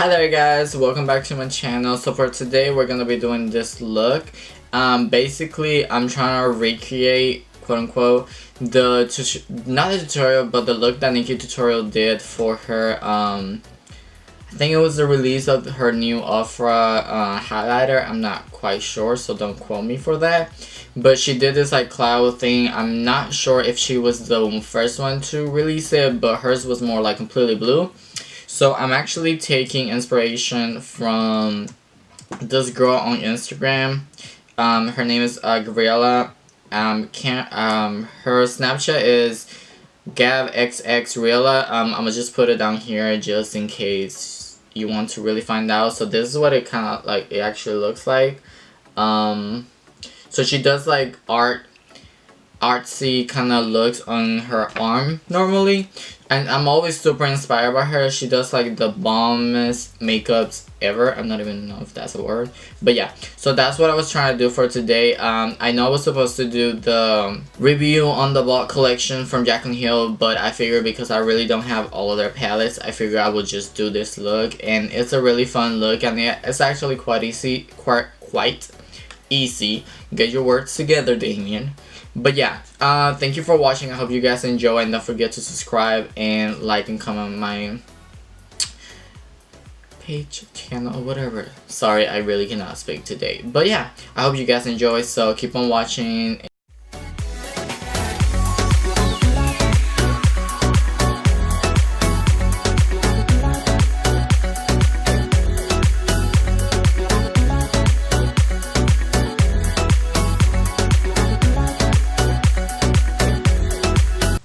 Hi there guys, welcome back to my channel. So for today we're gonna be doing this look. Basically I'm trying to recreate, quote unquote, not the tutorial but the look that Nikki Tutorial did for her. I think it was the release of her new Ofra highlighter. I'm not quite sure, so don't quote me for that. But she did this like cloud thing. I'm not sure if she was the first one to release it, but hers was more like completely blue. So I'm actually taking inspiration from this girl on Instagram. Her name is Gabriella. Her Snapchat is GavXXRiela. I'm gonna just put it down here just in case you want to really find out. So this is what it kind of like it actually looks like. So she does like artsy kind of looks on her arm normally, and I'm always super inspired by her. She does like the bombest makeups ever. I'm not even know if that's a word, but yeah, so that's what I was trying to do for today. I know I was supposed to do the review on the Vault collection from Jaclyn Hill, but I figured because I really don't have all of their palettes, I figured I would just do this look, and it's a really fun look, and it's actually quite easy. Get your words together, Damian. But yeah, thank you for watching. I hope you guys enjoy, and don't forget to subscribe and like and comment my page, channel, or whatever. Sorry, I really cannot speak today. But yeah, I hope you guys enjoy, so keep on watching.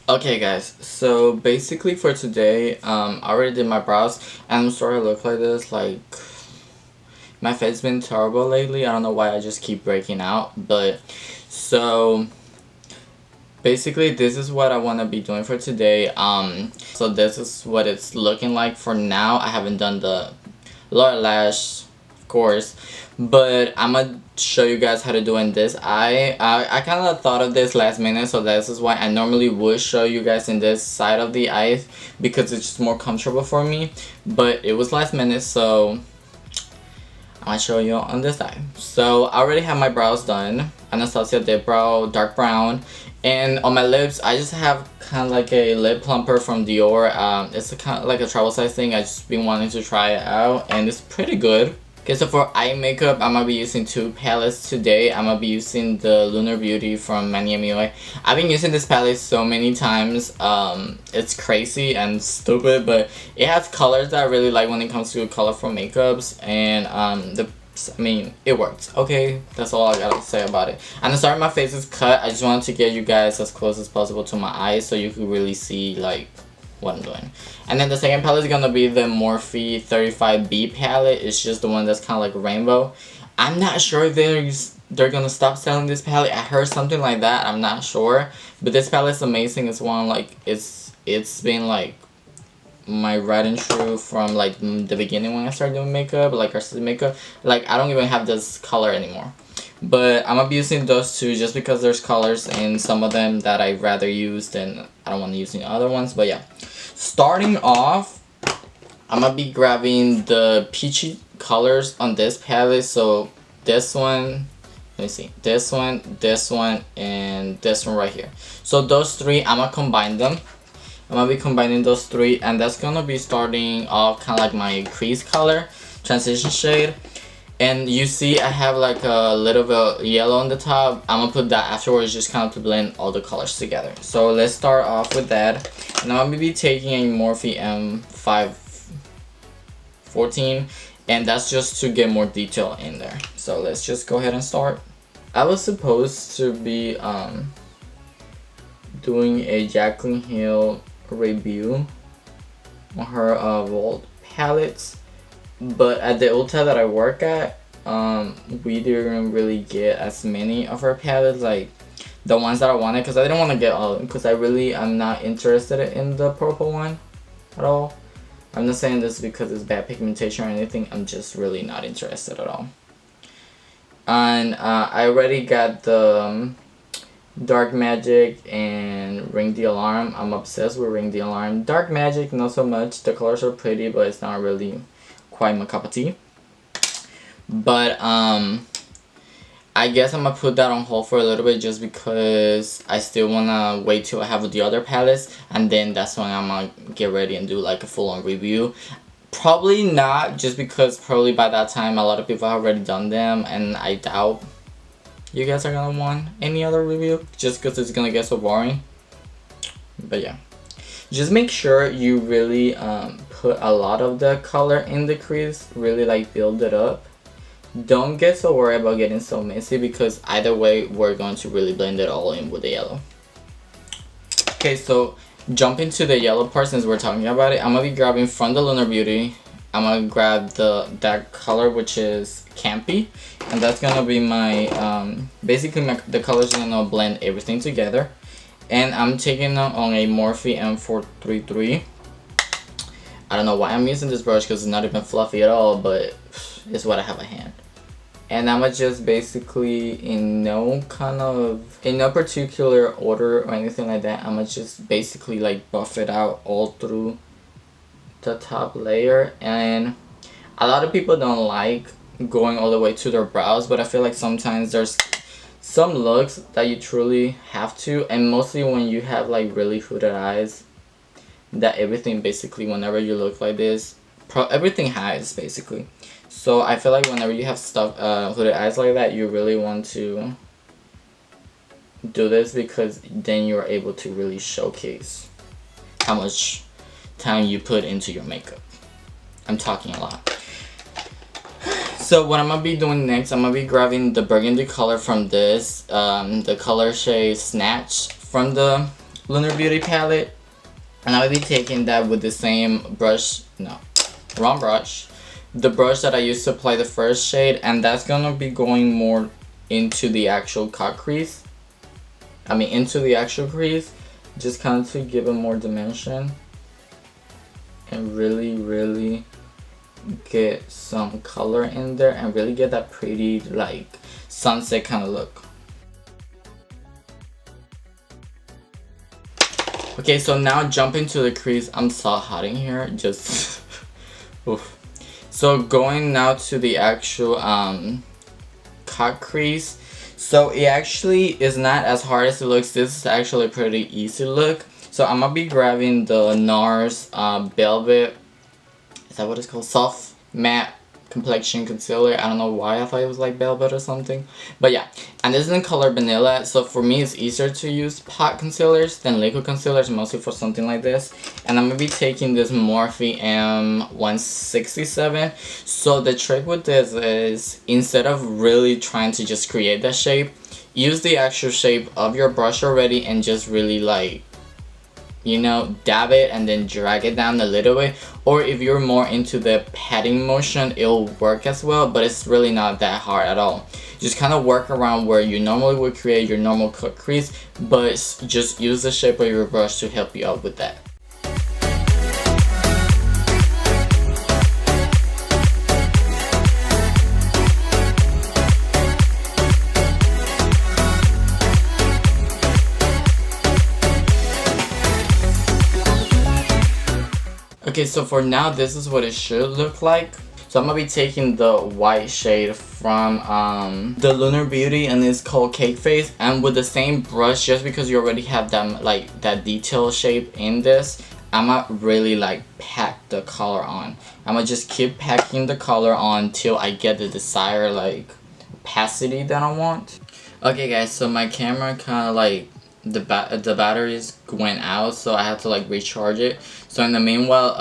Okay guys, so basically for today, I already did my brows, and I'm sorry I look like this. Like, my face has been terrible lately. I don't know why I just keep breaking out. But so basically this is what I want to be doing for today. So this is what it's looking like for now. I haven't done the lower lash, of course, but I'm gonna show you guys how to do in this. I kind of thought of this last minute, so this is why I normally would show you guys in this side of the eye, because it's just more comfortable for me, but it was last minute, so I'm gonna show you on this side. So I already have my brows done, Anastasia Dip Brow dark brown, and on my lips I just have kind of like a lip plumper from Dior. It's a kind of like a travel size thing. I just been wanting to try it out, and it's pretty good. Okay, so for eye makeup, I'm gonna be using two palettes today. I'm gonna be using the Lunar Beauty from Miami. I've been using this palette so many times. It's crazy and stupid, but it has colors that I really like when it comes to colorful makeups, and I mean, it works. Okay, that's all I gotta say about it. And I'm sorry my face is cut. I just wanted to get you guys as close as possible to my eyes so you could really see like what I'm doing. And then the second palette is gonna be the Morphe 35B palette. It's just the one that's kind of like rainbow. I'm not sure if they're gonna stop selling this palette. I heard something like that. I'm not sure, but this palette is amazing. It's one like it's been like my right and true from like the beginning when I started doing makeup, like artistic makeup. Like, I don't even have this color anymore, but I'm gonna be using those two just because there's colors in some of them that I'd rather use than I don't want to use in other ones. But yeah, starting off, I'm gonna be grabbing the peachy colors on this palette. So this one, let me see, this one, and this one right here. So those three, I'm gonna combine them. I'm gonna be combining those three, and that's gonna be starting off kind of like my crease color, transition shade. And you see I have like a little bit of yellow on the top. I'm gonna put that afterwards just kind of to blend all the colors together. So let's start off with that. And I'm gonna be taking a Morphe M514, and that's just to get more detail in there. So let's just go ahead and start. I was supposed to be doing a Jaclyn Hill review on her Vault palettes, but at the Ulta that I work at, we didn't really get as many of her palettes, like the ones that I wanted, because I didn't want to get all of them, because I'm not interested in the purple one at all. I'm not saying this because it's bad pigmentation or anything. I'm just really not interested at all. And I already got the Dark Magic and Ring the Alarm. I'm obsessed with Ring the Alarm. Dark Magic, not so much. The colors are pretty, but it's not really quite my cup of tea. But I guess I'm gonna put that on hold for a little bit just because I still wanna wait till I have the other palettes, and then that's when I'm gonna get ready and do like a full-on review. Probably not, just because probably by that time a lot of people have already done them, and I doubt you guys are gonna want any other review just because it's gonna get so boring. But yeah, just make sure you really put a lot of the color in the crease, really like build it up. Don't get so worried about getting so messy, because either way we're going to really blend it all in with the yellow. Okay, so jump into the yellow part since we're talking about it. I'm gonna be grabbing from the Lunar Beauty. I'm gonna grab that color, which is Campy, and that's gonna be my basically the colors are gonna blend everything together. And I'm taking it on a Morphe M433. I don't know why I'm using this brush because it's not even fluffy at all, but it's what I have at hand. And I'm just basically in no particular order or anything like that. I'm just basically like buff it out all through the top layer. And a lot of people don't like going all the way to their brows, but I feel like sometimes there's some looks that you truly have to, and mostly when you have like really hooded eyes, that everything basically, whenever you look like this, everything hides basically. So I feel like whenever you have stuff hooded eyes like that, you really want to do this, because then you're able to really showcase how much time you put into your makeup. I'm talking a lot. So what I'm gonna be doing next, I'm gonna be grabbing the burgundy color from this, the color shade Snatch from the Lunar Beauty palette, and I'll be taking that with the same brush, no, wrong brush, the brush that I used to apply the first shade, and that's gonna be going more into the actual cut crease. Into the actual crease, just kind of to give it more dimension and really get some color in there and really get that pretty like sunset kind of look. Okay, so now jump into the crease. I'm so hot in here, just oof. So going now to the actual cut crease. So it actually is not as hard as it looks. This is actually a pretty easy look. So I'm gonna be grabbing the Nars Velvet, is that what it's called? Soft Matte Complexion Concealer. I don't know why I thought it was like Velvet or something. But yeah, and this is in color Vanilla. So for me it's easier to use pot concealers than liquid concealers, mostly for something like this. And I'm going to be taking this Morphe M167. So the trick with this is, instead of really trying to just create that shape, use the actual shape of your brush already and just really like, you know, dab it and then drag it down a little bit. Or if you're more into the patting motion, it'll work as well, but it's really not that hard at all. Just kind of work around where you normally would create your normal cut crease, but just use the shape of your brush to help you out with that. Okay, so for now, this is what it should look like. So I'm gonna be taking the white shade from the Lunar Beauty, and it's called Cake Face. And with the same brush, just because you already have that like that detail shape in this, I'm gonna really like pack the color on. I'm gonna just keep packing the color on till I get the desired like opacity that I want. Okay guys, so my camera kind of like the batteries went out, so I had to like recharge it. So in the meanwhile,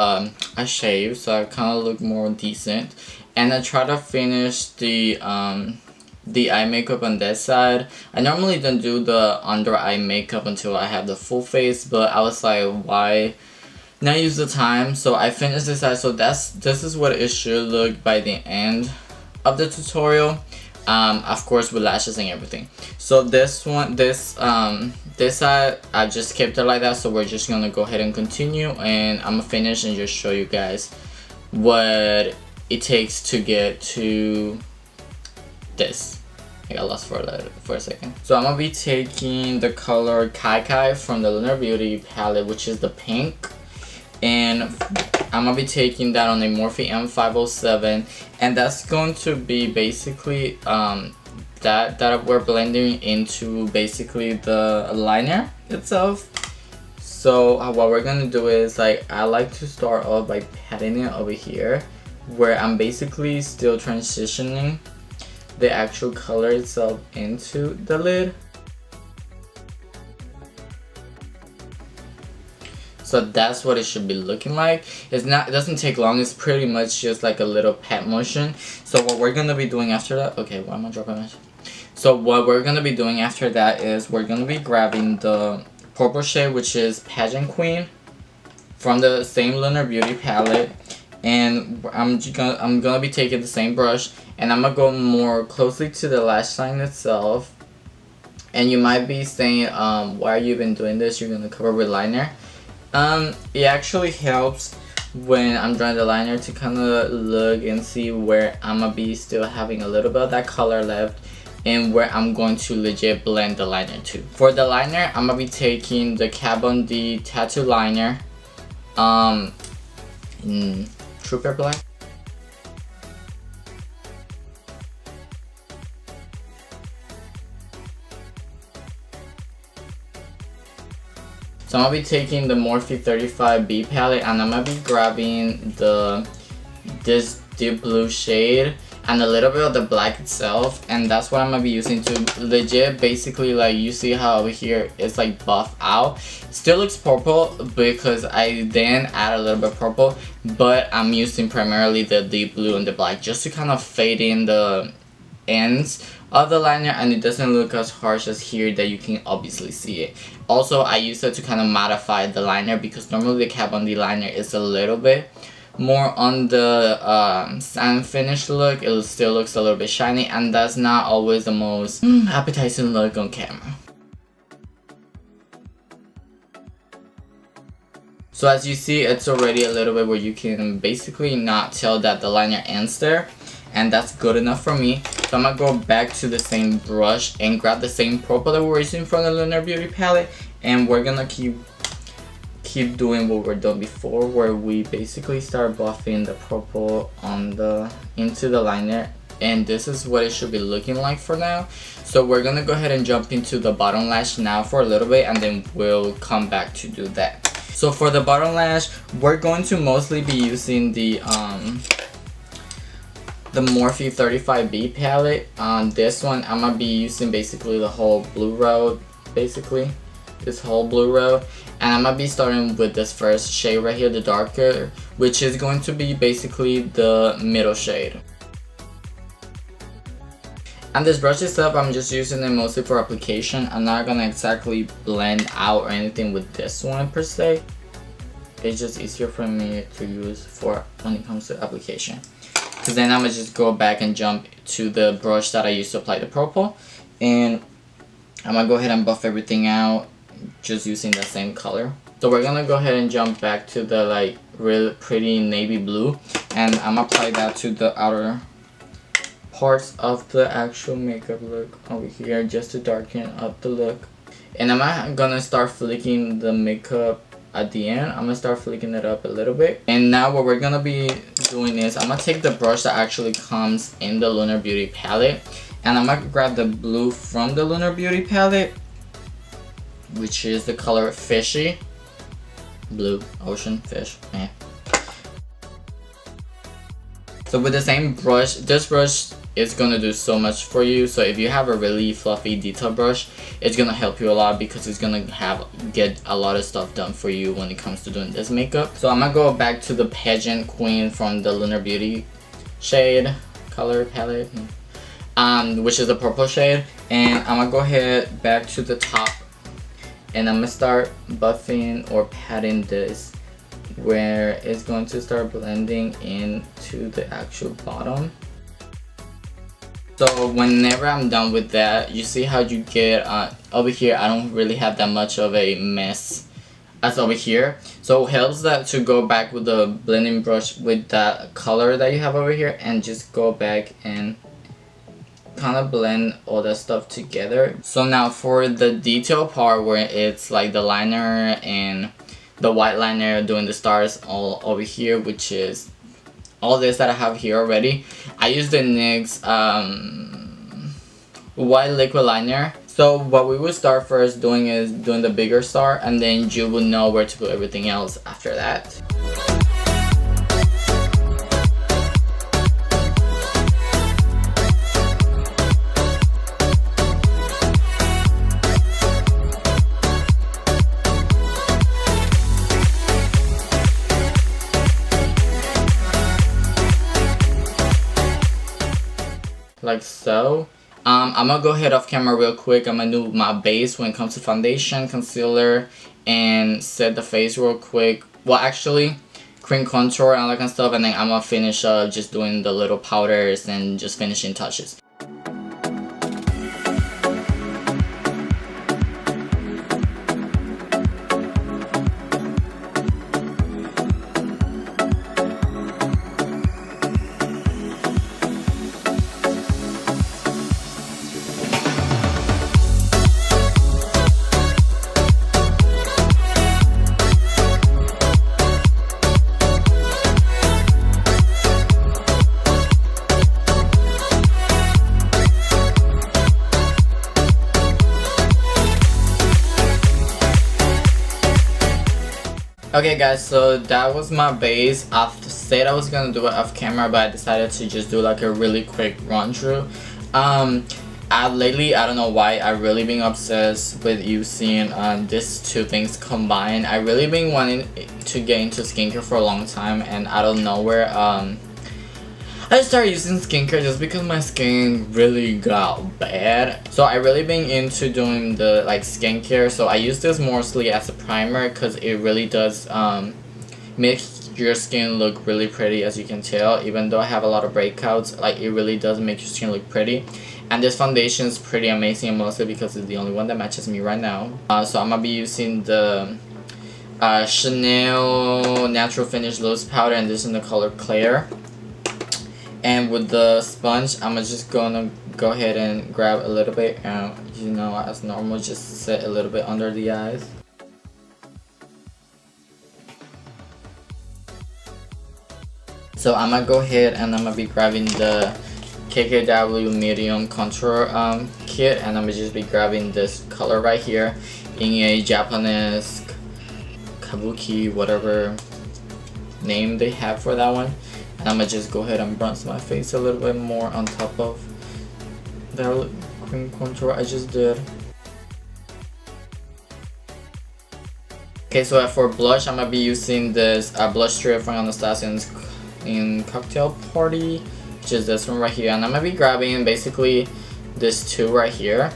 I shaved, so I kind of look more decent, and I try to finish the eye makeup on this side. I normally don't do the under eye makeup until I have the full face, but I was like, why not use the time? So I finished this side. So this is what it should look by the end of the tutorial. Of course with lashes and everything. So this side I just kept it like that, so we're just gonna go ahead and continue, and I'm gonna finish and just show you guys what it takes to get to this. I got lost for a second. So I'm gonna be taking the color Kai Kai from the Lunar Beauty palette, which is the pink, and I'm gonna be taking that on a Morphe M507, and that's going to be basically that we're blending into basically the liner itself. So what we're gonna do is, like, I like to start off by patting it over here, where I'm basically still transitioning the actual color itself into the lid. So that's what it should be looking like. It doesn't take long, it's pretty much just like a little pat motion. So what we're gonna be doing after that, okay, why am I dropping my... So what we're gonna be doing after that is we're gonna be grabbing the purple shade, which is Pageant Queen, from the same Lunar Beauty palette, and I'm gonna be taking the same brush, and I'm gonna go more closely to the lash line itself. And you might be saying, why are you even doing this? You're gonna cover with liner. It actually helps when I'm drawing the liner to kind of look and see where I'm gonna be still having a little bit of that color left, and where I'm going to legit blend the liner to. For the liner, I'm gonna be taking the Kat Von D Tattoo Liner in Trooper Black. So I'm gonna be taking the Morphe 35B palette, and I'm gonna be grabbing this deep blue shade and a little bit of the black itself, and that's what I'm gonna be using to legit basically, like, you see how over here it's like buff out. Still looks purple because I then add a little bit of purple, but I'm using primarily the deep blue and the black just to kind of fade in the ends of the liner, and it doesn't look as harsh as here that you can obviously see it. Also, I use it to kind of modify the liner because normally the Kat Von D liner is a little bit more on the sand finish look. It still looks a little bit shiny, and that's not always the most appetizing look on camera. So as you see, it's already a little bit where you can basically not tell that the liner ends there, and that's good enough for me. So I'm gonna go back to the same brush and grab the same purple that we were using from the Lunar Beauty palette, and we're gonna keep doing what we're doing before, where we basically start buffing the purple on into the liner, and this is what it should be looking like for now. So we're gonna go ahead and jump into the bottom lash now for a little bit, and then we'll come back to do that. So for the bottom lash, we're going to mostly be using the Morphe 35B palette. On this one, I'm gonna be using basically the whole blue road, basically this whole blue road, and I'm gonna be starting with this first shade right here, the darker, which is going to be basically the middle shade. And this brush itself, I'm just using it mostly for application. I'm not gonna exactly blend out or anything with this one per se. It's just easier for me to use for when it comes to application. Because then I'm gonna just go back and jump to the brush that I used to apply the purple, and I'm gonna go ahead and buff everything out just using the same color. So we're gonna go ahead and jump back to the like real pretty navy blue, and I'm gonna apply that to the outer parts of the actual makeup look over here just to darken up the look. And I'm gonna start flicking the makeup at the end. I'm gonna start flicking it up a little bit. And now what we're gonna be doing is I'm gonna take the brush that actually comes in the Lunar Beauty palette, and I'm gonna grab the blue from the Lunar Beauty palette, which is the color Fishy Blue, ocean, fish, eh. So with the same brush, this brush is gonna do so much for you. So if you have a really fluffy detail brush, it's gonna help you a lot because it's gonna get a lot of stuff done for you when it comes to doing this makeup. So I'm gonna go back to the Pageant Queen from the Lunar Beauty shade color palette, which is the purple shade, and I'm gonna go ahead back to the top, and I'm gonna start buffing or patting this where it's going to start blending into the actual bottom. So whenever I'm done with that, you see how you get over here, I don't really have that much of a mess as over here. So it helps that to go back with the blending brush with that color that you have over here and just go back and kind of blend all that stuff together. So now for the detail part where it's like the liner and the white liner, doing the stars all over here, which is all this that I have here already. I use the NYX white liquid liner. So what we would start first doing is doing the bigger star, and then you will know where to put everything else after that. Like so. I'm gonna go ahead off camera real quick. I'm gonna do my base when it comes to foundation, concealer, and set the face real quick. Well, actually, cream contour and all that kind of stuff, and then I'm gonna finish up just doing the little powders and just finishing touches. Okay guys, so that was my base. I said I was gonna do it off camera, but I decided to just do like a really quick run through. Lately, I don't know why, I've really been obsessed with using these two things combined. I really been wanting to get into skincare for a long time, and out of nowhere, I started using skincare just because my skin really got bad. So I really been into doing the like skincare. So I use this mostly as a primer because it really does make your skin look really pretty, as you can tell. Even though I have a lot of breakouts, like it really does make your skin look pretty. And this foundation is pretty amazing, mostly because it's the only one that matches me right now. So I'm gonna be using the Chanel Natural Finish Loose Powder, and this in the color Claire. And with the sponge, I'm just gonna go ahead and grab a little bit, and you know, as normal, just set a little bit under the eyes. So I'm gonna go ahead and I'm gonna be grabbing the KKW Medium Contour Kit, and I'm gonna just be grabbing this color right here in a japonesque, kabuki, whatever name they have for that one. And I'm gonna just go ahead and bronze my face a little bit more on top of that cream contour I just did. Okay, so for blush, I'm gonna be using this blush strip from Anastasia in Cocktail Party, which is this one right here. And I'm gonna be grabbing basically this two right here,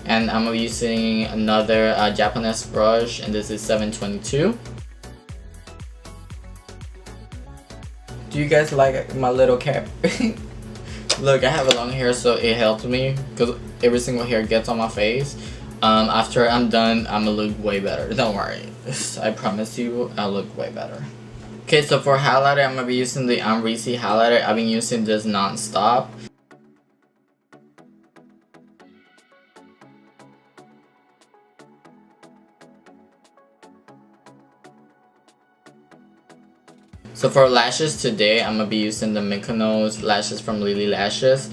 and I'm gonna be using another Japanese brush, and this is 722. Do you guys like my little cap? Look, I have a long hair, so it helps me because every single hair gets on my face. After I'm done, I'm gonna look way better. Don't worry, I promise you, I'll look way better. Okay, so for highlighter, I'm gonna be using the Reese highlighter. I've been using this non-stop. So for lashes today, I'm gonna be using the Mykonos lashes from Lilly Lashes.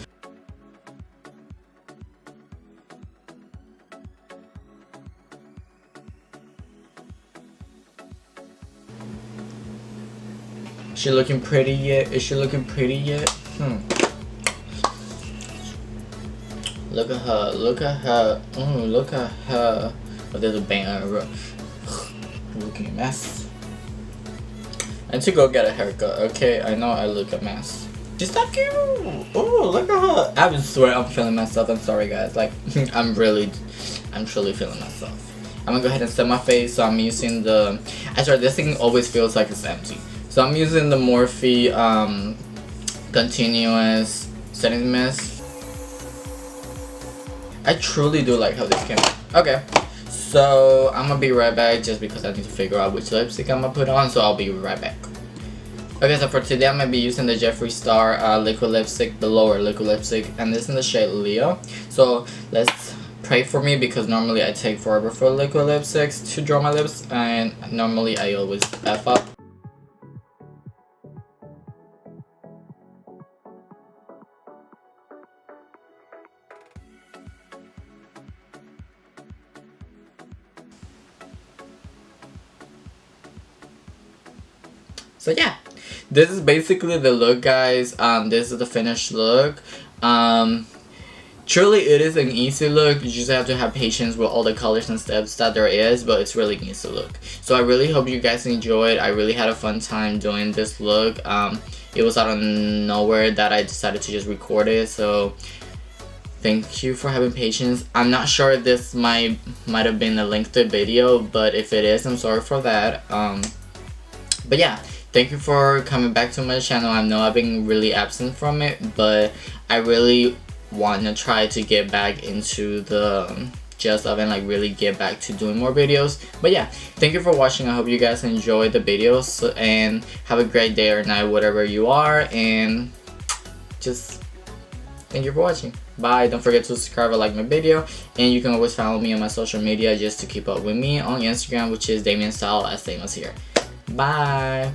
Is she looking pretty yet? Is she looking pretty yet? Look at her, look at her, look at her. Oh, there's a bang on her. Looking a mess. I need to go get a haircut, okay? I know I look a mess. She's so cute! Oh, look at her! I swear I'm feeling myself. I'm sorry, guys. Like, I'm truly feeling myself. I'm gonna go ahead and set my face. So I'm using the... I swear, this thing always feels like it's empty. So I'm using the Morphe Continuous Setting Mist. I truly do like how this came out. Okay. So I'm gonna be right back just because I need to figure out which lipstick I'm gonna put on, so I'll be right back. Okay, so for today I'm gonna be using the Jeffree Star liquid lipstick, the lower liquid lipstick, and this is in the shade Leo. So let's pray for me because normally I take forever for liquid lipsticks to draw my lips, and normally I always F up. So yeah, this is basically the look, guys. This is the finished look. Truly it is an easy look. You just have to have patience with all the colors and steps that there is, but it's really an easy look. So I really hope you guys enjoyed. I really had a fun time doing this look. It was out of nowhere that I decided to just record it, so thank you for having patience. I'm not sure if this might have been a lengthy video, but if it is, I'm sorry for that. But yeah, thank you for coming back to my channel. I know I've been really absent from it, but I really want to try to get back into the gist of it and like really get back to doing more videos. But yeah, thank you for watching. I hope you guys enjoyed the videos, and have a great day or night whatever you are, and just thank you for watching. Bye. Don't forget to subscribe or like my video, and you can always follow me on my social media just to keep up with me on Instagram, which is DamianStylezzz, as same as here. Bye.